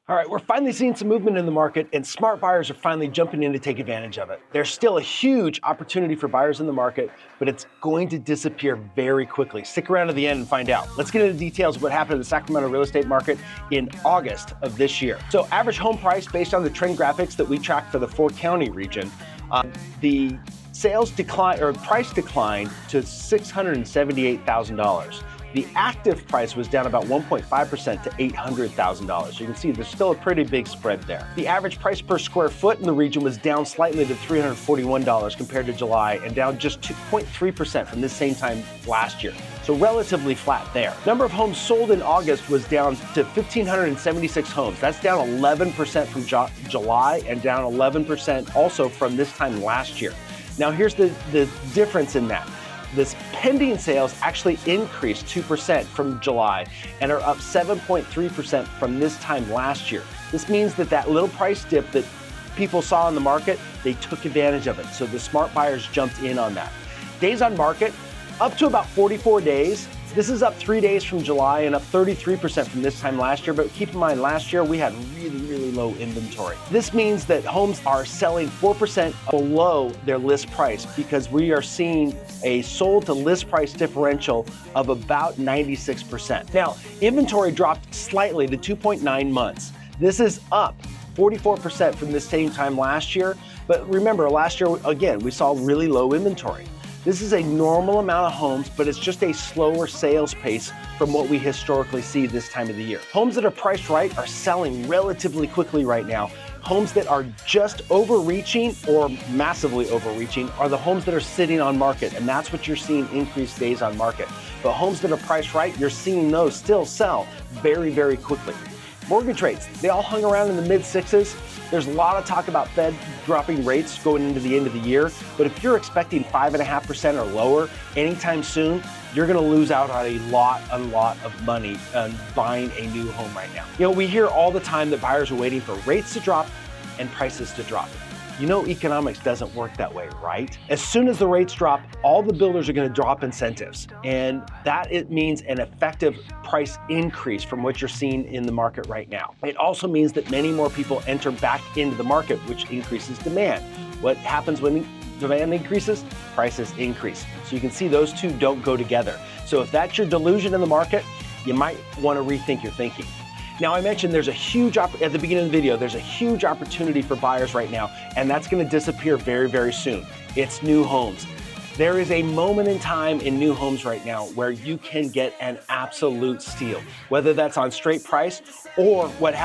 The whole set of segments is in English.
All right, we're finally seeing some movement in the market, and smart buyers are finally jumping in to take advantage of it. There's still a huge opportunity for buyers in the market, but it's going to disappear very quickly. Stick around to the end and find out. Let's get into details of what happened in the Sacramento real estate market in August of this year. So average home price based on the trend graphics that we track for the four-county region, the sales decline or price declined to $678,000. The active price was down about 1.5% to $800,000. You can see there's still a pretty big spread there. The average price per square foot in the region was down slightly to $341 compared to July and down just 2.3% from this same time last year. So relatively flat there. Number of homes sold in August was down to 1,576 homes. That's down 11% from July and down 11% also from this time last year. Now here's the difference in that. This pending sales actually increased 2% from July and are up 7.3% from this time last year. This means that little price dip that people saw in the market, they took advantage of it. So the smart buyers jumped in on that. Days on market, up to about 44 days. This is up 3 days from July and up 33% from this time last year, but keep in mind last year we had really low inventory. This means that homes are selling 4% below their list price because we are seeing a sold to list price differential of about 96%. Now, inventory dropped slightly to 2.9 months. This is up 44% from the same time last year, but remember last year, again, we saw really low inventory. This is a normal amount of homes, but it's just a slower sales pace from what we historically see this time of the year. Homes that are priced right are selling relatively quickly right now. Homes that are just overreaching or massively overreaching are the homes that are sitting on market, and that's what you're seeing increased days on market. But homes that are priced right, you're seeing those still sell very quickly. Mortgage rates, they all hung around in the mid-sixes. There's a lot of talk about Fed dropping rates going into the end of the year, but if you're expecting 5.5% or lower anytime soon, you're gonna lose out on a lot of money on buying a new home right now. You know, we hear all the time that buyers are waiting for rates to drop and prices to drop. You know, economics doesn't work that way, right? As soon as the rates drop, all the builders are gonna drop incentives, and it means an effective price increase from what you're seeing in the market right now. It also means that many more people enter back into the market, which increases demand. What happens when demand increases? Prices increase. So you can see those two don't go together. So if that's your delusion in the market, you might wanna rethink your thinking. Now I mentioned at the beginning of the video, there's a huge opportunity for buyers right now, and that's gonna disappear very soon. It's new homes. There is a moment in time in new homes right now where you can get an absolute steal, whether that's on straight price or what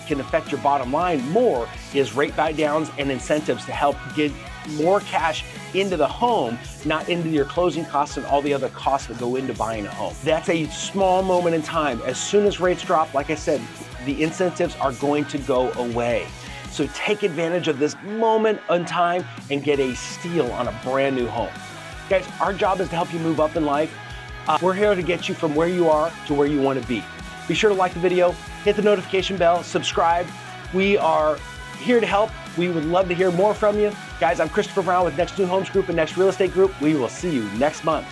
can affect your bottom line more is rate buy downs and incentives to help get more cash into the home, not into your closing costs and all the other costs that go into buying a home. That's a small moment in time. As soon as rates drop, like I said, the incentives are going to go away. So take advantage of this moment in time and get a steal on a brand new home. Guys, our job is to help you move up in life. We're here to get you from where you are to where you want to be. Be sure to like the video, hit the notification bell, subscribe. We are here to help. We would love to hear more from you. Guys, I'm Christopher Brown with Next New Homes Group and Next Real Estate Group. We will see you next month.